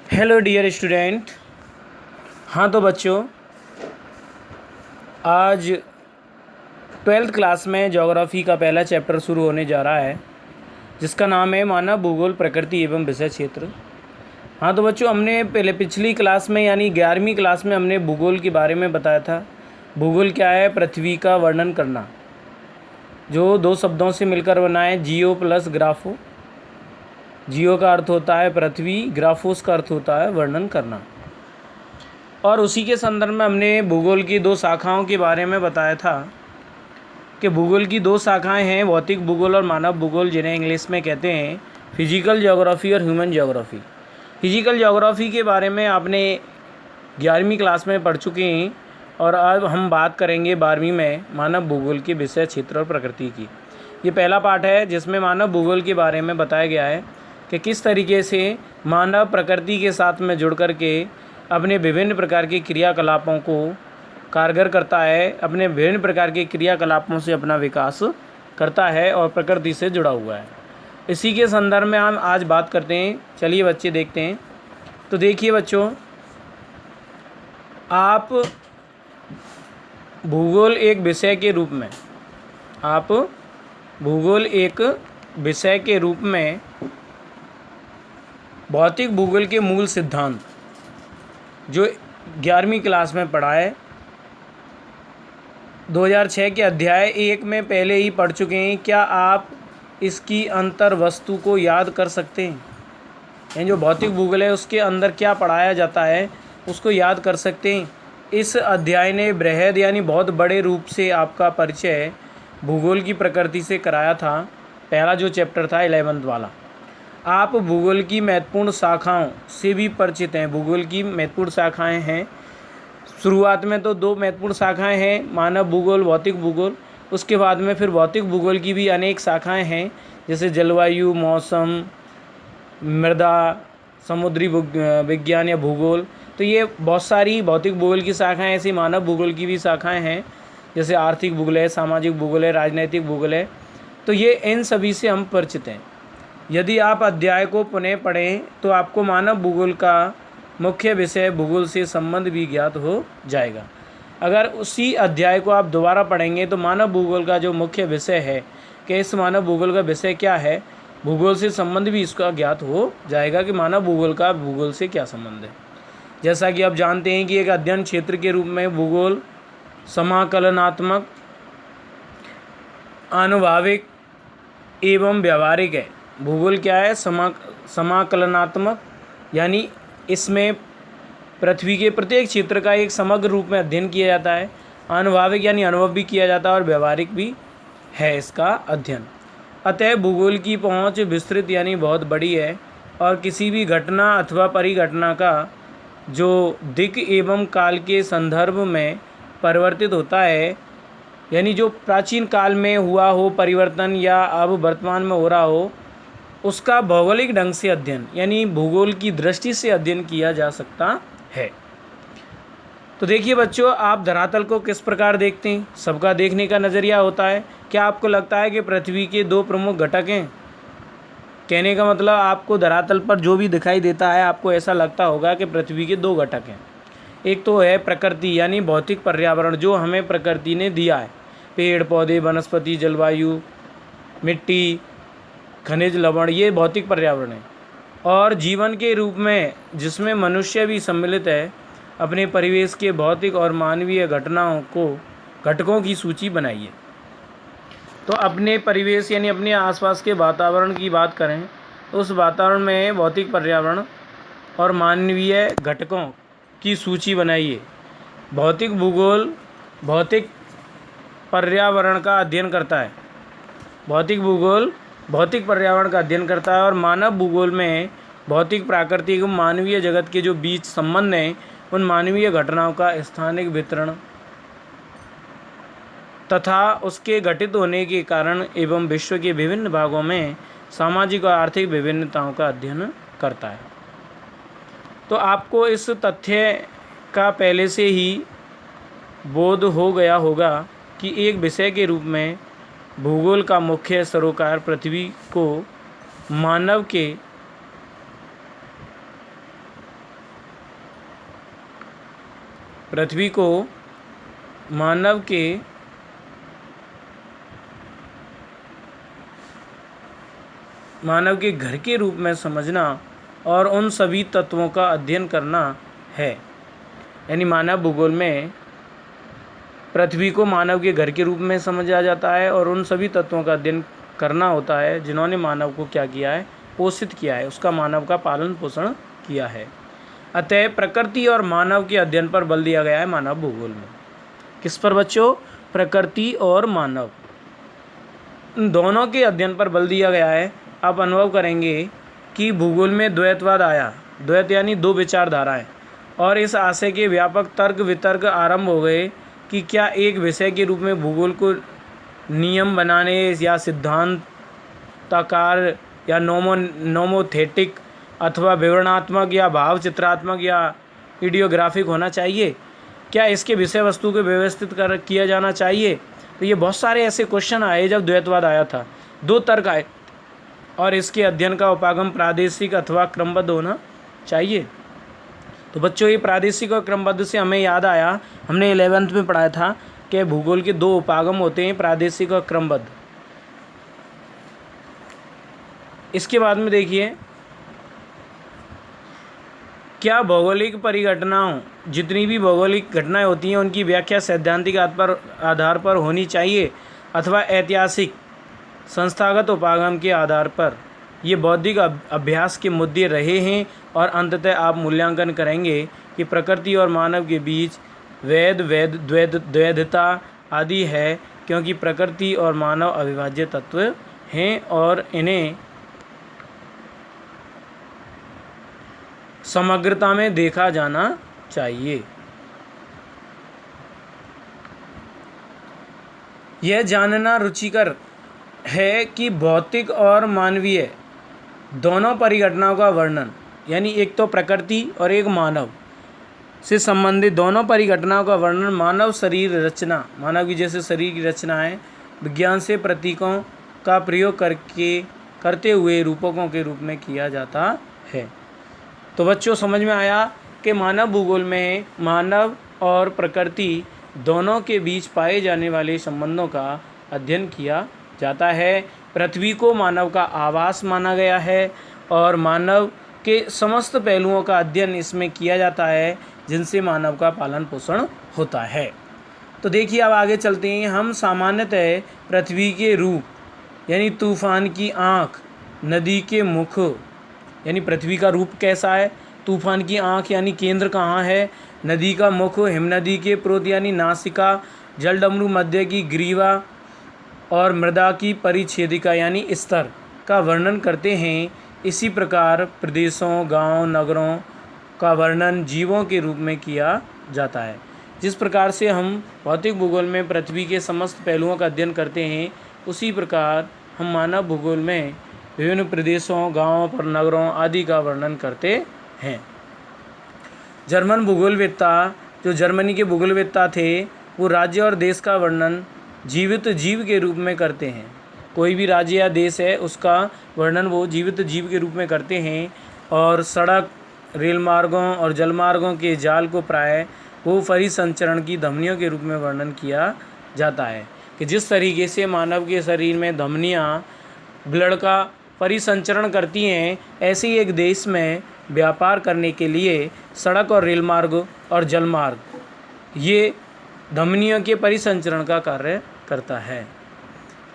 Hello dear student. हाँ तो बच्चों, आज ट्वेल्थ क्लास में ज्योग्राफी का पहला चैप्टर शुरू होने जा रहा है, जिसका नाम है मानव भूगोल प्रकृति एवं विषय क्षेत्र। हाँ तो बच्चों, हमने पहले पिछली क्लास में यानी 11वीं क्लास में हमने भूगोल के बारे में बताया था। भूगोल क्या है? पृथ्वी का वर्णन करना, जो दो शब्दों से मिलकर बना है, जियो प्लस ग्राफो। जियो का अर्थ होता है पृथ्वी, ग्राफोस का अर्थ होता है वर्णन करना। और उसी के संदर्भ में हमने भूगोल की दो शाखाओं के बारे में बताया था कि भूगोल की दो शाखाएं हैं, भौतिक भूगोल और मानव भूगोल, जिन्हें इंग्लिश में कहते हैं फिजिकल ज्योग्राफी और ह्यूमन ज्योग्राफी। फिजिकल ज्योग्राफी के बारे में आपने 11वीं क्लास में पढ़ चुके हैं, और अब हम बात करेंगे 12वीं में मानव भूगोल के विषय क्षेत्र और प्रकृति की। ये पहला पार्ट है जिसमें मानव भूगोल के बारे में बताया गया है कि किस तरीके से मानव प्रकृति के साथ में जुड़ कर के अपने विभिन्न प्रकार के क्रियाकलापों को कारगर करता है, अपने विभिन्न प्रकार के क्रियाकलापों से अपना विकास करता है और प्रकृति से जुड़ा हुआ है। इसी के संदर्भ में हम आज बात करते हैं। चलिए बच्चे देखते हैं। तो देखिए बच्चों, आप भूगोल एक विषय के रूप में भौतिक भूगोल के मूल सिद्धांत जो 11वीं क्लास में पढ़ा है, 2006 के अध्याय 1 में पहले ही पढ़ चुके हैं। क्या आप इसकी अंतर वस्तु को याद कर सकते हैं? यानी जो भौतिक भूगोल है उसके अंदर क्या पढ़ाया जाता है उसको याद कर सकते हैं। इस अध्याय ने बृहद यानी बहुत बड़े रूप से आपका परिचय भूगोल की प्रकृति से कराया था। पहला जो चैप्टर था 11th वाला। आप भूगोल की महत्वपूर्ण शाखाओं से भी परिचित हैं। भूगोल की महत्वपूर्ण शाखाएं हैं, शुरुआत में तो दो महत्वपूर्ण शाखाएं हैं, मानव भूगोल, भौतिक भूगोल। उसके बाद में फिर भौतिक भूगोल की भी अनेक शाखाएं हैं, जैसे जलवायु, मौसम, मृदा, समुद्री विज्ञान या भूगोल। तो ये बहुत सारी भौतिक भूगोल की शाखाएं, ऐसी मानव भूगोल की भी शाखाएं हैं, जैसे आर्थिक भूगोल है, सामाजिक भूगोल है, राजनैतिक भूगोल है। तो ये इन सभी से हम परिचित हैं। यदि आप अध्याय को पुनः पढ़ें तो आपको मानव भूगोल का मुख्य विषय भूगोल से संबंध भी ज्ञात हो जाएगा। अगर उसी अध्याय को आप दोबारा पढ़ेंगे तो मानव भूगोल का जो मुख्य विषय है कि इस मानव भूगोल का विषय क्या है, भूगोल से संबंध भी इसका ज्ञात हो जाएगा कि मानव भूगोल का भूगोल से क्या संबंध है। जैसा कि आप जानते हैं कि एक अध्ययन क्षेत्र के रूप में भूगोल समाकलनात्मक, आनुभाविक एवं व्यावहारिक है। भूगोल क्या है? समाकलनात्मक, यानी इसमें पृथ्वी के प्रत्येक क्षेत्र का एक समग्र रूप में अध्ययन किया जाता है। आनुभाविक यानी अनुभव भी किया जाता है, और व्यावहारिक भी है इसका अध्ययन। अतः भूगोल की पहुंच विस्तृत यानी बहुत बड़ी है, और किसी भी घटना अथवा परिघटना का जो दिक् एवं काल के संदर्भ में परिवर्तित होता है, यानी जो प्राचीन काल में हुआ हो परिवर्तन या अब वर्तमान में हो रहा हो, उसका भौगोलिक ढंग से अध्ययन यानी भूगोल की दृष्टि से अध्ययन किया जा सकता है। तो देखिए बच्चों, आप धरातल को किस प्रकार देखते हैं? सबका देखने का नज़रिया होता है। क्या आपको लगता है कि पृथ्वी के दो प्रमुख घटक हैं? कहने का मतलब आपको धरातल पर जो भी दिखाई देता है, आपको ऐसा लगता होगा कि पृथ्वी के दो घटक हैं। एक तो है प्रकृति यानी भौतिक पर्यावरण, जो हमें प्रकृति ने दिया है, पेड़ पौधे, वनस्पति, जलवायु, मिट्टी, खनिज, लवण, ये भौतिक पर्यावरण है। और जीवन के रूप में जिसमें मनुष्य भी सम्मिलित है, अपने परिवेश के भौतिक और मानवीय घटकों की सूची बनाइए। तो अपने परिवेश यानी अपने आसपास के वातावरण की बात करें तो उस वातावरण में भौतिक पर्यावरण और मानवीय घटकों की सूची बनाइए। भौतिक भूगोल भौतिक पर्यावरण का अध्ययन करता है। भौतिक भूगोल भौतिक पर्यावरण का अध्ययन करता है, और मानव भूगोल में भौतिक, प्राकृतिक एवं मानवीय जगत के जो बीच संबंध हैं, उन मानवीय घटनाओं का स्थानिक वितरण तथा उसके घटित होने के कारण एवं विश्व के विभिन्न भागों में सामाजिक और आर्थिक विभिन्नताओं का अध्ययन करता है। तो आपको इस तथ्य का पहले से ही बोध हो गया होगा कि एक विषय के रूप में भूगोल का मुख्य सरोकार पृथ्वी को मानव के पृथ्वी को मानव के घर के रूप में समझना और उन सभी तत्वों का अध्ययन करना है। यानी मानव भूगोल में पृथ्वी को मानव के घर के रूप में समझा जाता है और उन सभी तत्वों का अध्ययन करना होता है जिन्होंने मानव को क्या किया है, पोषित किया है, उसका मानव का पालन पोषण किया है। अतः प्रकृति और मानव के अध्ययन पर बल दिया गया है मानव भूगोल में। किस पर बच्चों? प्रकृति और मानव, इन दोनों के अध्ययन पर बल दिया गया है। आप अनुभव करेंगे कि भूगोल में द्वैतवाद आया, द्वैत यानी दो विचारधाराएं, और इस आशय के व्यापक तर्क वितर्क आरंभ हो गए कि क्या एक विषय के रूप में भूगोल को नियम बनाने या सिद्धांताकार या नोमोथेटिक अथवा विवरणात्मक या भाव चित्रात्मक या इडियोग्राफिक होना चाहिए? क्या इसके विषय वस्तु को व्यवस्थित किया जाना चाहिए? तो ये बहुत सारे ऐसे क्वेश्चन आए जब द्वैतवाद आया था। दो तर्क आए और इसके अध्ययन का उपागम प्रादेशिक अथवा क्रमबद्ध होना चाहिए। तो बच्चों, ये प्रादेशिक और क्रमबद्ध से हमें याद आया, हमने 11th में पढ़ाया था कि भूगोल के दो उपागम होते हैं, प्रादेशिक और क्रमबद्ध। इसके बाद में देखिए, क्या भौगोलिक परिघटनाओं, जितनी भी भौगोलिक घटनाएं होती हैं उनकी व्याख्या सैद्धांतिक आधार पर होनी चाहिए अथवा ऐतिहासिक संस्थागत उपागम के आधार पर? ये बौद्धिक अभ्यास के मुद्दे रहे हैं और अंततः आप मूल्यांकन करेंगे कि प्रकृति और मानव के बीच द्वैधता आदि है, क्योंकि प्रकृति और मानव अविभाज्य तत्व हैं और इन्हें समग्रता में देखा जाना चाहिए। यह जानना रुचिकर है कि भौतिक और मानवीय दोनों परिघटनाओं का वर्णन, यानी एक तो प्रकृति और एक मानव से संबंधित दोनों परिघटनाओं का वर्णन मानव शरीर रचना, मानव की जैसे शरीर की रचना है, विज्ञान से प्रतीकों का प्रयोग करते हुए रूपकों के रूप में किया जाता है। तो बच्चों, समझ में आया कि मानव भूगोल में मानव और प्रकृति दोनों के बीच पाए जाने वाले संबंधों का अध्ययन किया जाता है। पृथ्वी को मानव का आवास माना गया है और मानव के समस्त पहलुओं का अध्ययन इसमें किया जाता है जिनसे मानव का पालन पोषण होता है। तो देखिए, अब आगे चलते हैं। हम सामान्यतः पृथ्वी के रूप यानी तूफान की आँख, नदी के मुख यानी पृथ्वी का रूप कैसा है, तूफान की आँख यानी केंद्र कहाँ है, नदी का मुख, हिमनदी के प्रोत यानी नासिका, जलडमरू मध्य की ग्रीवा और मृदा की परिच्छेदिका यानी स्तर का वर्णन करते हैं। इसी प्रकार प्रदेशों, गांव, नगरों का वर्णन जीवों के रूप में किया जाता है। जिस प्रकार से हम भौतिक भूगोल में पृथ्वी के समस्त पहलुओं का अध्ययन करते हैं, उसी प्रकार हम मानव भूगोल में विभिन्न प्रदेशों, गांवों और नगरों आदि का वर्णन करते हैं। जर्मन भूगोलवेत्ता, जो जर्मनी के भूगोलवेत्ता थे, वो राज्य और देश का वर्णन जीवित जीव के रूप में करते हैं। कोई भी राज्य या देश है उसका वर्णन वो जीवित जीव के रूप में करते हैं। और सड़क, रेल मार्गों और जल मार्गों के जाल को प्रायः वो परिसंचरण की धमनियों के रूप में वर्णन किया जाता है कि जिस तरीके से मानव के शरीर में धमनियाँ ब्लड का परिसंचरण करती हैं, ऐसे ही एक देश में व्यापार करने के लिए सड़क और रेल मार्ग और जल मार्ग ये धमनियों के परिसंचरण का कार्य करता है।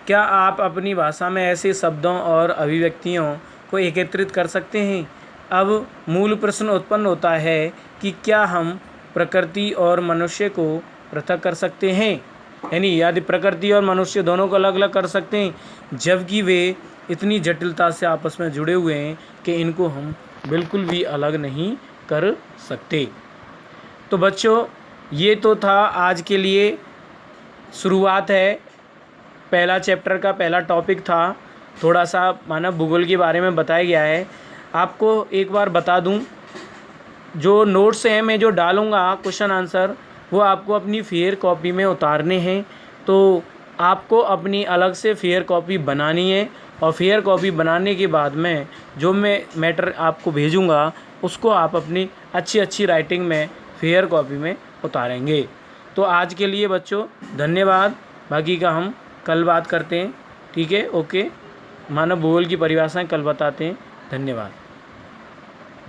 क्या आप अपनी भाषा में ऐसे शब्दों और अभिव्यक्तियों को एकत्रित कर सकते हैं? अब मूल प्रश्न उत्पन्न होता है कि क्या हम प्रकृति और मनुष्य को पृथक कर सकते हैं, यानी यदि प्रकृति और मनुष्य दोनों को अलग अलग कर सकते हैं, जबकि वे इतनी जटिलता से आपस में जुड़े हुए हैं कि इनको हम बिल्कुल भी अलग नहीं कर सकते। तो बच्चों, ये तो था आज के लिए, शुरुआत है, पहला चैप्टर का पहला टॉपिक था, थोड़ा सा मानव भूगोल के बारे में बताया गया है। आपको एक बार बता दूं, जो नोट्स हैं मैं जो डालूंगा क्वेश्चन आंसर, वो आपको अपनी फेयर कॉपी में उतारने हैं। तो आपको अपनी अलग से फेयर कॉपी बनानी है और फेयर कॉपी बनाने के बाद में जो मैं मैटर आपको भेजूंगा उसको आप अपनी अच्छी राइटिंग में फेयर कॉपी में उतारेंगे। तो आज के लिए बच्चों धन्यवाद, बाकी का हम कल बात करते हैं। ठीक है, ओके। मानव भूगोल की परिभाषाएं कल बताते हैं। धन्यवाद।